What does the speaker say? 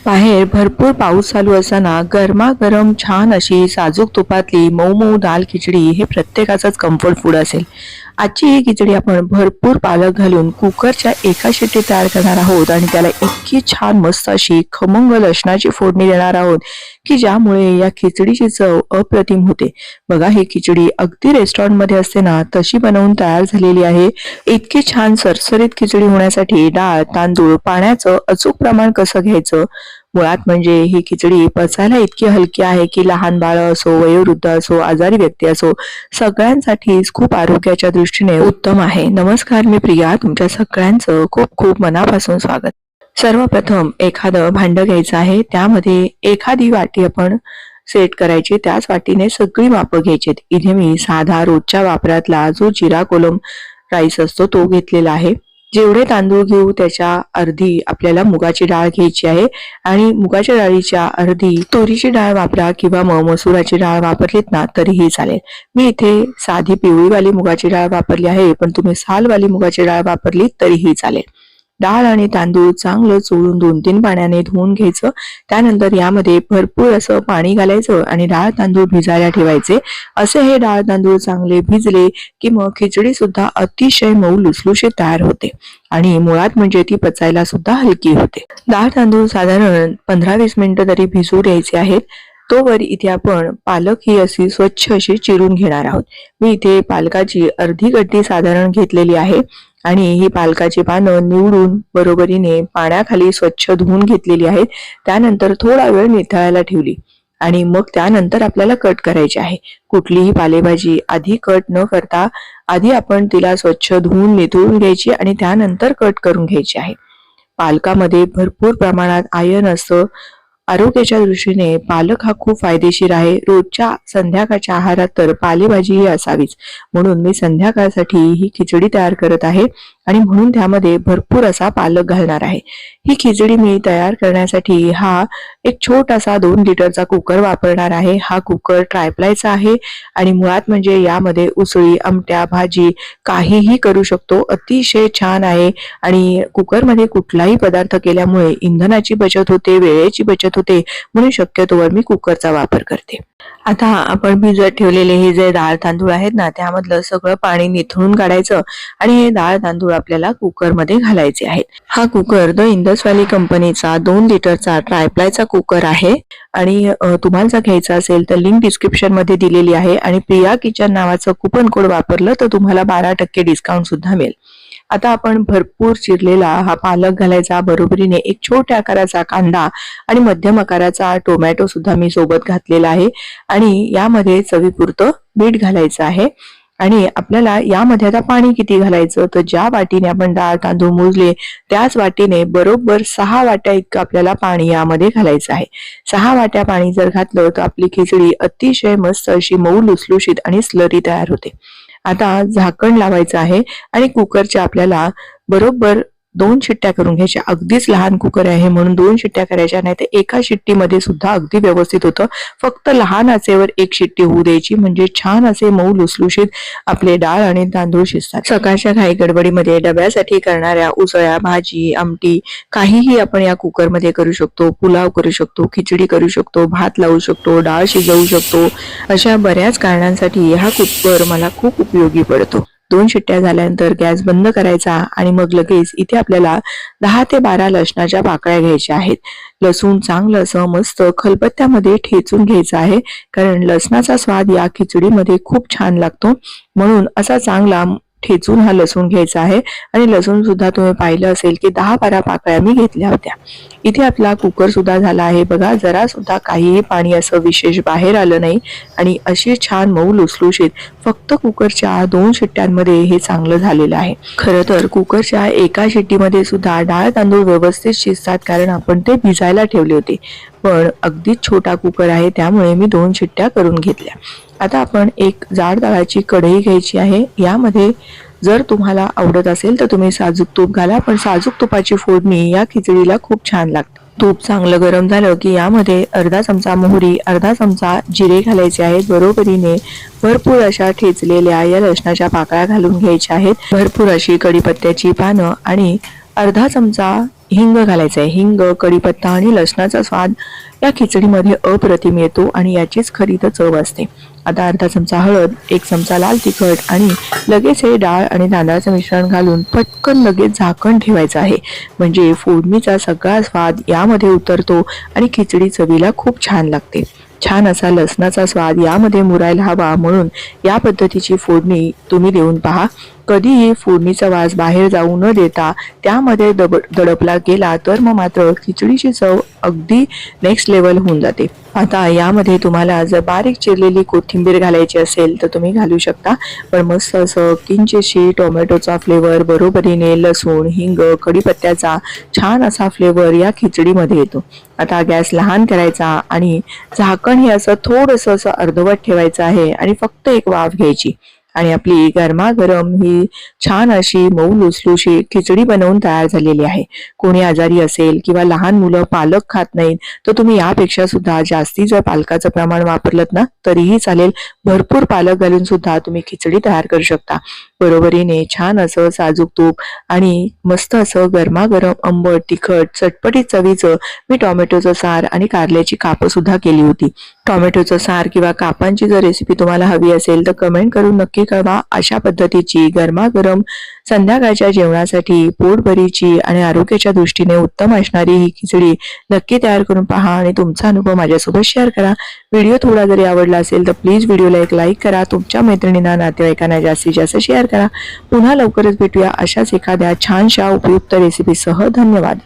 बाहेर भरपूर पाऊस चालू असताना गरमागरम छान अशी साजूक तुपातली मऊ मऊ दाल खिचडी हे प्रत्येकाचंच कम्फर्ट फूड असेल. आजची ही खिचडी आपण भरपूर पालक घालून कुकरच्या एका शिट्टीत तयार करणार आहोत आणि त्याला इतकी छान मस्त अशी खमंग लसणाची फोडणी देणार आहोत की ज्यामुळे या खिचडीची चव अप्रतिम होते. बघा, ही खिचडी अगदी रेस्टॉरंटमध्ये असते ना तशी बनवून तयार झालेली आहे. इतकी छान सरसरीत खिचडी होण्यासाठी डाळ, तांदूळ, पाण्याचं अचूक प्रमाण कसं घ्यायचं, मुळात म्हणजे ही खिचडी पचायला इतकी हलकी आहे की लहान बाळं असो, वयोवृद्ध असो, आजारी व्यक्ती असो, सगळ्यांसाठीच खूप आरोग्याच्या दृष्टीने उत्तम आहे. नमस्कार, मी प्रिया, तुमच्या सगळ्यांचं खूप खूप मनापासून स्वागत. सर्वप्रथम एखादं भांडं घ्यायचं आहे. त्यामध्ये एखादी वाटी आपण सेट करायची. त्याच वाटीने सगळी मापं घ्यायची. इथे मी साधा रोजच्या वापरातला जो जिरा कोलम राईस असतो तो घेतलेला आहे. जेवढे तांदूळ घेऊ त्याच्या अर्धी आपल्याला मुगाची डाळ घ्यायची आहे आणि मुगाच्या डाळीच्या अर्धी तुरीची डाळ वापरा किंवा मसुराची डाळ वापरलीत ना तरीही चालेल. मी इथे साधी पिवळीवाली मुगाची डाळ वापरली आहे, पण तुम्ही सालवाली मुगाची डाळ वापरली तरीही चालेल. डाळ आणि तांदूळ चांगलं चोळून 2-3 पाण्याने धुवून घ्यायचं. त्यानंतर यामध्ये भरपूर असं पाणी घालायचं आणि डाळ तांदूळ भिजायला ठेवायचे. असे हे डाळ तांदूळ चांगले भिजले की मग खिचडी सुद्धा अतिशय मऊ लुसलुशीत तयार होते आणि मुळात म्हणजे ती पचायला सुद्धा हलकी होते. डाळ तांदूळ साधारण 15-20 मिनिटं तरी भिजू द्यायचे आहेत. तोवर इथे आपण पालक ही अशी स्वच्छ अशी चिरून घेणार आहोत. मी इथे पालकाची अर्धी गड्डी साधारण घेतलेली आहे आणि ही पालकाची पानं निवडून बरोबरीने पाण्याखाली स्वच्छ धुवून घेतलेली आहेत. त्यानंतर थोडा वेळ निथळायला ठेवली आणि मग त्यानंतर आपल्याला कट करायची आहे. कुठलीही पालेभाजी आधी कट न करता आधी आपण तिला स्वच्छ धुवून निथळून घ्यायची आणि त्यानंतर कट करून घ्यायची आहे. पालकामध्ये भरपूर प्रमाणात आयर्न असतं. आरोग्याच्या दृष्टीने पालक हा खूप फायदेशीर आहे. रोजच्या संध्याकाळच्या आहारात तर पालेभाजी ही असावीच. म्हणून मी संध्याकाळसाठी ही खिचडी तयार करत आहे आणि म्हणून त्यामध्ये भरपूर असा पालक घालणार आहे. ही खिचडी मी तयार करण्यासाठी हा एक छोटासा 2 लिटरचा कुकर वापरणार आहे. हा कुकर ट्रायप्लायचा आहे आणि मुळात म्हणजे यामध्ये उसळी, आमट्या, भाजी काहीही करू शकतो. अतिशय छान आहे आणि कुकरमध्ये कुठलाही पदार्थ केल्यामुळे इंधनाची बचत होते, वेळेची बचत होते, म्हणून शक्यतोवर मी कुकरचा वापर करते. आता आपण भिजत ठेवलेले हे जे डाळ तांदूळ आहेत ना त्यामधलं सगळं पाणी निथळून काढायचं आणि हे डाळ तांदूळ आपल्याला कुकरमध्ये घालायचे आहेत. हा कुकर द इंडस व्हॅली कंपनीचा 2 लिटरचा ट्रायप्लायचा कुकर आहे आणि तुम्हाला जर घ्यायचा असेल तर लिंक डिस्क्रिप्शन मध्ये दिलेली आहे आणि प्रिया किचन नावाचं कुपन कोड वापरलं तर तुम्हाला 12% डिस्काउंट सुद्धा मिळेल. आता आपण भरपूर चिरलेला हा पालक घालायचा. बरोबरीने एक छोट्या आकाराचा कांदा आणि मध्यम आकाराचा टोमॅटो सुद्धा मी सोबत घातलेला आहे आणि यामध्ये चवीपुरतं मीठ घालायचं आहे. आणि आपल्याला यामध्ये आता पाणी किती घालायचं तर ज्या वाटीने आपण डाळ तांदूळ मोजले त्याच वाटीने बरोबर 6 वाट्या इतकं आपल्याला पाणी यामध्ये घालायचं आहे. 6 वाट्या पाणी जर घातलं तर आपली खिचडी अतिशय मस्त अशी मऊ लुसलुशीत आणि स्लरी तयार होते. आता झाकण लावायचं आहे आणि कुकरच्या आपल्याला बरोबर 2 शिट्ट्या करून घ्यायच्या. अगदीच लहान कुकर आहे म्हणून 2 शिट्ट्या करायच्या नाही तर एका शिट्टीमध्ये सुद्धा अगदी व्यवस्थित होतं. फक्त लहान आचेवर 1 शिट्टी होऊ द्यायची म्हणजे छान असे मऊ लुसलुशीत आपले डाळ आणि तांदूळ शिजतात. सकाळच्या घाई गडबडीमध्ये डब्यासाठी करणाऱ्या उसळ्या, भाजी, आमटी काहीही आपण या कुकरमध्ये करू शकतो. पुलाव करू शकतो, खिचडी करू शकतो, भात लावू शकतो, डाळ शिजवू शकतो. अशा बऱ्याच कारणांसाठी हा कुकर मला खूप उपयोगी पडतो. 2 शिट्ट्या झाल्यानंतर गॅस बंद करायचा आणि मग लगेच इथे आपल्याला 10 ते 12 लसणाच्या पाकळ्या घ्यायच्या आहेत. लसूण चांगलं असं मस्त खलबत्त्यामध्ये ठेचून घ्यायचं आहे कारण लसणाचा स्वाद या खिचडीमध्ये खूप छान लागतो. म्हणून असा चांगला ठेचून हा लसूण घ्यायचा आहे आणि लसूण सुद्धा तुम्ही पाहिलं असेल की 10-12 पाकळ्या मी घेतल्या होत्या. इथे आपला कुकर सुद्धा झाला आहे. बघा, जरा सुद्धा काहीही पाणी असं विशेष बाहेर आलं नाही आणि अशी छान मऊ लुसलुशीत फक्त कुकरच्या 2 शिट्ट्यांमध्ये हे चांगलं झालेलं आहे. खरं तर कुकरच्या एका शिट्टीमध्ये सुद्धा डाळ तांदूळ व्यवस्थित शिजतात कारण आपण ते भिजायला ठेवले होते. पण अगदीच छोटा कुकर आहे त्यामुळे मी 2 शिट्ट्या करून घेतल्या. आता आपण एक जाड तळाची कढई घ्यायची आहे. यामध्ये जर तुम्हाला आवडत असेल तर तुम्ही साजूक तूप घाला, पण साजूक तुपाची फोडणी या खिचडीला खूप छान लागते. तूप चांगलं गरम झालं की यामध्ये अर्धा चमचा मोहरी, अर्धा चमचा जिरे घालायचे आहेत. बरोबरीने भरपूर अशा ठेचलेल्या या लसणाच्या पाकळ्या घालून घ्यायच्या आहेत. भरपूर अशी कढीपत्त्याची पानं आणि अर्धा चमचा हिंग घालायचं आहे. हिंग, कढीपत्ता आणि लसणाचा स्वाद या खिचडीमध्ये अप्रतिम येतो आणि याचीच खरी तर चव असते. आता अर्धा चमचा हळद, 1 चमचा लाल तिखट आणि लगेच हे डाळ आणि तांदळाचं मिश्रण घालून पटकन लगेच झाकण ठेवायचं आहे. म्हणजे फोडणीचा सगळा स्वाद यामध्ये उतरतो आणि खिचडी चवीला खूप छान लागते. छान असा लसणाचा स्वाद यामध्ये मुरायला हवा म्हणून या पद्धतीची फोडणी तुम्ही देऊन पहा. कधीही फोडणीचा वास बाहेर जाऊ न देता त्यामध्ये दडपला गेला तर मग मात्र खिचडीची चव अगदी नेक्स्ट लेवल होऊन जाते. आता यामध्ये तुम्हाला जर बारीक चिरलेली कोथिंबीर घालायची असेल तर तुम्ही घालू शकता. पण मस्त असं किंचितशी टोमॅटोचा फ्लेवर, बरोबरीने लसूण, हिंग, कढीपत्त्याचा छान असा फ्लेवर या खिचडीमध्ये येतो. आता गॅस लहान करायचा आणि झाकण हे असं थोडंसं असं अर्धवट ठेवायचं आहे आणि फक्त एक वाफ घ्यायची आणि आपली गरमागरम ही छान अशी मऊ लुसलुशीत खिचडी बनवून तयार झालेली आहे. कोणी आजारी असेल किंवा लहान मुलं पालक खात नाहीत तर तुम्ही यापेक्षा सुद्धा जास्ती जर पालकाचं प्रमाण वापरलं ना तरीही चालेल. भरपूर पालक घालून सुद्धा तुम्ही खिचडी तयार करू शकता. बरोबरीने छान असं साजूक तूप आणि मस्त असं गरमागरम आंबट, तिखट, चटपटीत चवीचं मी टोमॅटोचं सार आणि कारल्याची कापं सुद्धा केली होती. टोमॅटोचं सार किंवा कापांची जर रेसिपी तुम्हाला हवी असेल तर कमेंट करून नक्की कळवा. अशा पद्धतीची गरमागरम संध्याकाळच्या जेवणासाठी पोटभरीची आणि आरोग्याच्या दृष्टीने उत्तम असणारी ही खिचडी नक्की तयार करून पहा आणि तुमचा अनुभव माझ्यासोबत शेअर करा. व्हिडिओ थोडा जरी आवडला असेल तर प्लीज व्हिडिओला एक लाईक करा. तुमच्या मैत्रिणींना, नातेवाईकांना जास्तीत जास्त शेअर करा. पुन्हा लवकरच भेटूया अशाच एखाद्या छानशा उपयुक्त रेसिपीसह. धन्यवाद.